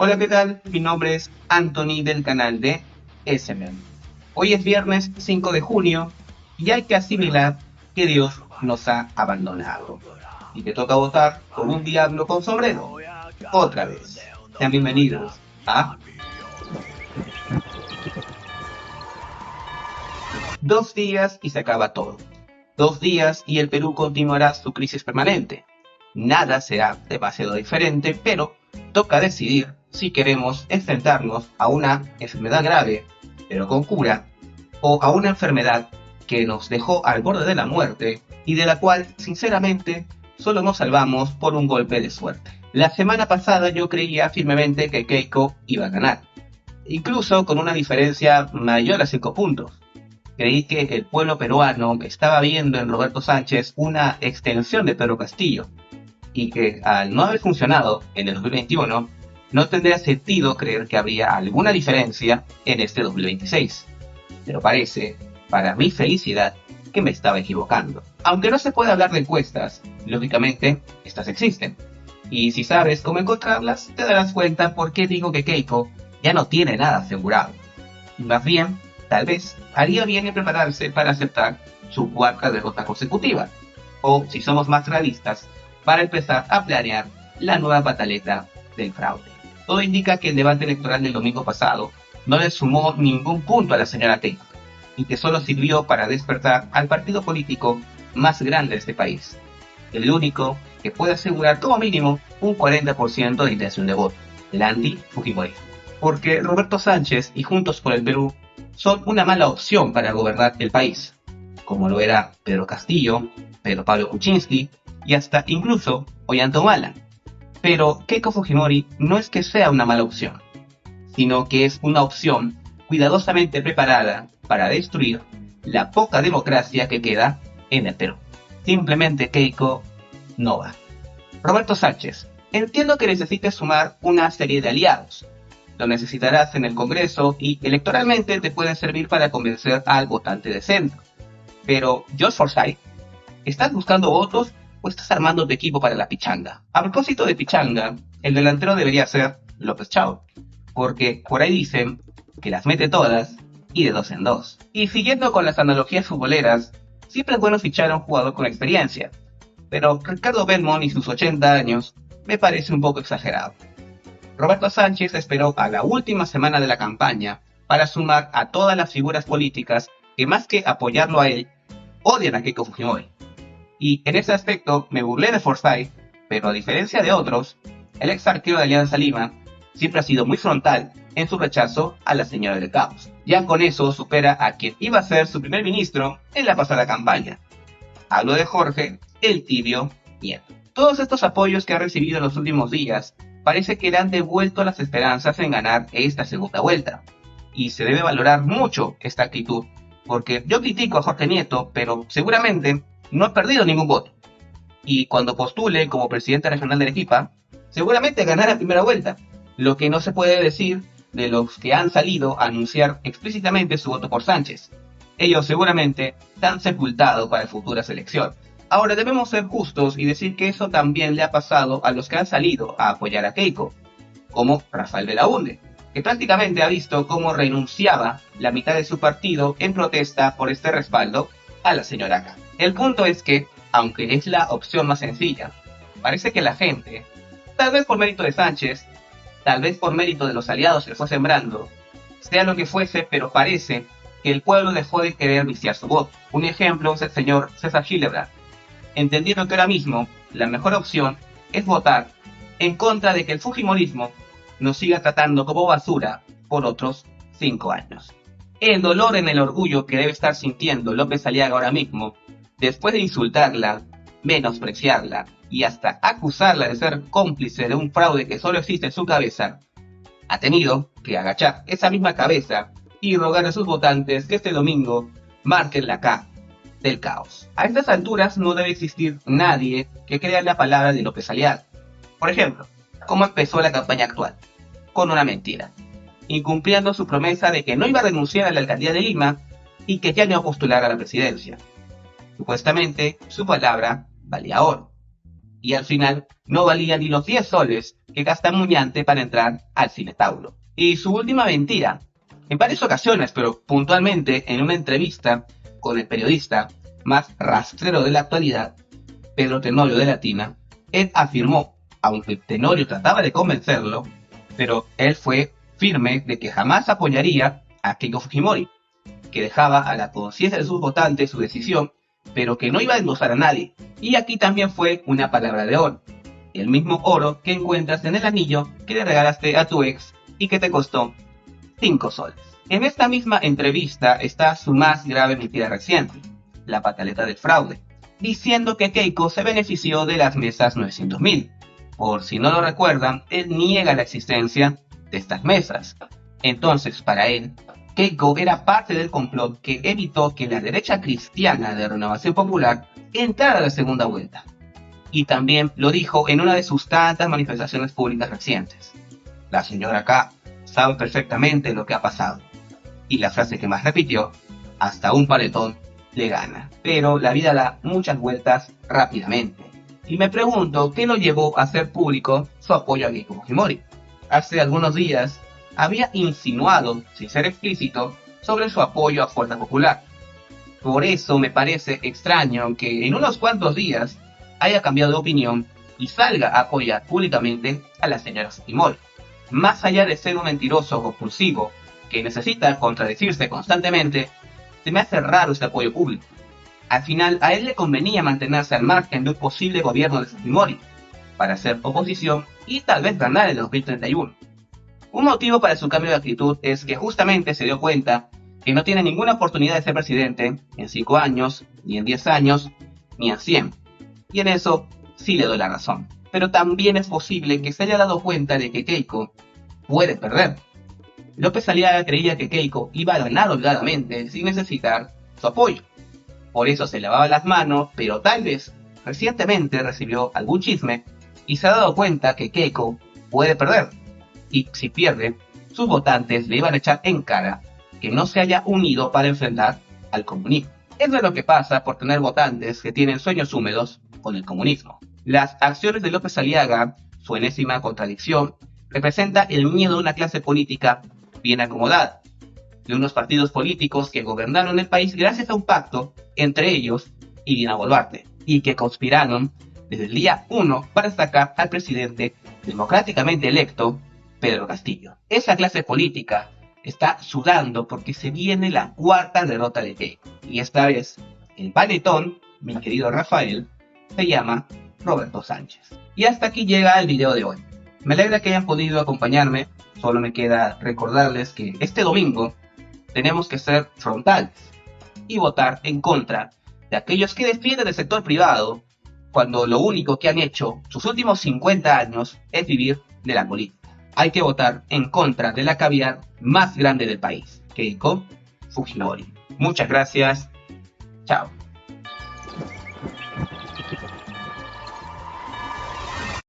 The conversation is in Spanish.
Hola, ¿qué tal? Mi nombre es Anthony del canal de SMM. Hoy es viernes 5 de junio y hay que asimilar que Dios nos ha abandonado y te toca votar por un diablo con sombrero. Otra vez. Sean bienvenidos a 2 días y se acaba todo. 2 días y el Perú continuará su crisis permanente. Nada será demasiado diferente, pero toca decidir si queremos enfrentarnos a una enfermedad grave, pero con cura, o a una enfermedad que nos dejó al borde de la muerte y de la cual, sinceramente, solo nos salvamos por un golpe de suerte. La semana pasada yo creía firmemente que Keiko iba a ganar, incluso con una diferencia mayor a 5 puntos. Creí que el pueblo peruano estaba viendo en Roberto Sánchez una extensión de Pedro Castillo y que al no haber funcionado en el 2021, no tendría sentido creer que habría alguna diferencia en este 2026. Pero parece, para mi felicidad, que me estaba equivocando. Aunque no se puede hablar de encuestas, lógicamente, estas existen. Y si sabes cómo encontrarlas, te darás cuenta por qué digo que Keiko ya no tiene nada asegurado. Más bien, tal vez haría bien en prepararse para aceptar su cuarta derrota consecutiva. O, si somos más realistas, para empezar a planear la nueva pataleta del fraude. Todo indica que el debate electoral del domingo pasado no le sumó ningún punto a la señora Keiko y que solo sirvió para despertar al partido político más grande de este país, el único que puede asegurar como mínimo un 40% de intención de voto, el anti-Fujimori. Porque Roberto Sánchez y Juntos por el Perú son una mala opción para gobernar el país, como lo era Pedro Castillo, Pedro Pablo Kuczynski y hasta incluso Ollanta Humala. Pero Keiko Fujimori no es que sea una mala opción, sino que es una opción cuidadosamente preparada para destruir la poca democracia que queda en el Perú. Simplemente Keiko no va. Roberto Sánchez, entiendo que necesites sumar una serie de aliados. Lo necesitarás en el Congreso y electoralmente te puede servir para convencer al votante de centro. Pero, George Forsyth, ¿estás buscando votos o estás armando tu equipo para la pichanga? A propósito de pichanga, el delantero debería ser López Chao, porque por ahí dicen que las mete todas y de dos en dos. Y siguiendo con las analogías futboleras, siempre es bueno fichar a un jugador con experiencia, pero Ricardo Belmont y sus 80 años me parece un poco exagerado. Roberto Sánchez esperó a la última semana de la campaña para sumar a todas las figuras políticas que más que apoyarlo a él, odian a Keiko Fujimori. Y en ese aspecto me burlé de Forsyth, pero a diferencia de otros, el ex arquero de Alianza Lima siempre ha sido muy frontal en su rechazo a la señora del caos. Ya con eso supera a quien iba a ser su primer ministro en la pasada campaña. Hablo de Jorge, el tibio Nieto. Todos estos apoyos que ha recibido en los últimos días parece que le han devuelto las esperanzas en ganar esta segunda vuelta. Y se debe valorar mucho esta actitud, porque yo critico a Jorge Nieto, pero seguramente no ha perdido ningún voto. Y cuando postule como presidente regional de Arequipa, seguramente ganará primera vuelta. Lo que no se puede decir de los que han salido a anunciar explícitamente su voto por Sánchez. Ellos seguramente están sepultados para futuras elecciones. Ahora debemos ser justos y decir que eso también le ha pasado a los que han salido a apoyar a Keiko, como Rafael Belaunde, que prácticamente ha visto cómo renunciaba la mitad de su partido en protesta por este respaldo a la señora K. El punto es que, aunque es la opción más sencilla, parece que la gente, tal vez por mérito de Sánchez, tal vez por mérito de los aliados que fue sembrando, sea lo que fuese, pero parece que el pueblo dejó de querer viciar su voto. Un ejemplo es el señor César Hildebrand, entendiendo que ahora mismo la mejor opción es votar en contra de que el Fujimorismo nos siga tratando como basura por otros 5 años. El dolor en el orgullo que debe estar sintiendo López Aliaga ahora mismo, después de insultarla, menospreciarla y hasta acusarla de ser cómplice de un fraude que solo existe en su cabeza, ha tenido que agachar esa misma cabeza y rogar a sus votantes que este domingo marquen la K del caos. A estas alturas no debe existir nadie que crea en la palabra de López Aliaga. Por ejemplo, ¿cómo empezó la campaña actual? Con una mentira, incumpliendo su promesa de que no iba a renunciar a la alcaldía de Lima y que ya no iba a postular a la presidencia. Supuestamente, su palabra valía oro. y al final no valía ni los 10 soles que gasta Muñante para entrar al Cinetauro. Y su última mentira, en varias ocasiones, pero puntualmente en una entrevista con el periodista más rastrero de la actualidad, Pedro Tenorio de Latina, él afirmó, aunque Tenorio trataba de convencerlo, pero él fue firme de que jamás apoyaría a Keiko Fujimori, que dejaba a la conciencia de sus votantes su decisión, pero que no iba a endosar a nadie. Y aquí también fue una palabra de oro, el mismo oro que encuentras en el anillo que le regalaste a tu ex y que te costó 5 soles. En esta misma entrevista está su más grave mentira reciente, la pataleta del fraude, diciendo que Keiko se benefició de las mesas 900.000. Por si no lo recuerdan, él niega la existencia de estas mesas. Entonces, para él, Keiko era parte del complot que evitó que la derecha cristiana de Renovación Popular entrara a la segunda vuelta. Y también lo dijo en una de sus tantas manifestaciones públicas recientes. La señora K sabe perfectamente lo que ha pasado. Y la frase que más repitió, hasta un paletón le gana. Pero la vida da muchas vueltas rápidamente. Y me pregunto qué lo llevó a hacer público su apoyo a Keiko Fujimori. Hace algunos días había insinuado, sin ser explícito, sobre su apoyo a Fuerza Popular. Por eso me parece extraño que en unos cuantos días haya cambiado de opinión y salga a apoyar públicamente a la señora Fujimori. Más allá de ser un mentiroso compulsivo que necesita contradecirse constantemente, se me hace raro este apoyo público. Al final, a él le convenía mantenerse al margen de un posible gobierno de Fujimori, para hacer oposición y tal vez ganar en el 2031. Un motivo para su cambio de actitud es que justamente se dio cuenta que no tiene ninguna oportunidad de ser presidente en 5 años, ni en 10 años, ni en 100. Y en eso sí le doy la razón. Pero también es posible que se haya dado cuenta de que Keiko puede perder. López Aliaga creía que Keiko iba a ganar holgadamente sin necesitar su apoyo. Por eso se lavaba las manos, pero tal vez recientemente recibió algún chisme y se ha dado cuenta que Keiko puede perder. Y si pierde, sus votantes le iban a echar en cara que no se haya unido para enfrentar al comunismo. Eso es lo que pasa por tener votantes que tienen sueños húmedos con el comunismo. Las acciones de López Aliaga, su enésima contradicción, representa el miedo de una clase política bien acomodada, de unos partidos políticos que gobernaron el país gracias a un pacto entre ellos y Dina Boluarte, y que conspiraron desde el día 1 para sacar al presidente democráticamente electo, Pedro Castillo. Esa clase política está sudando porque se viene la cuarta derrota de Keiko. Y esta vez, el panetón, mi querido Rafael, se llama Roberto Sánchez. Y hasta aquí llega el video de hoy. Me alegra que hayan podido acompañarme. Solo me queda recordarles que este domingo tenemos que ser frontales y votar en contra de aquellos que defienden el sector privado cuando lo único que han hecho sus últimos 50 años es vivir de la política. Hay que votar en contra de la caviar más grande del país, Keiko Fujimori. Muchas gracias. Chao.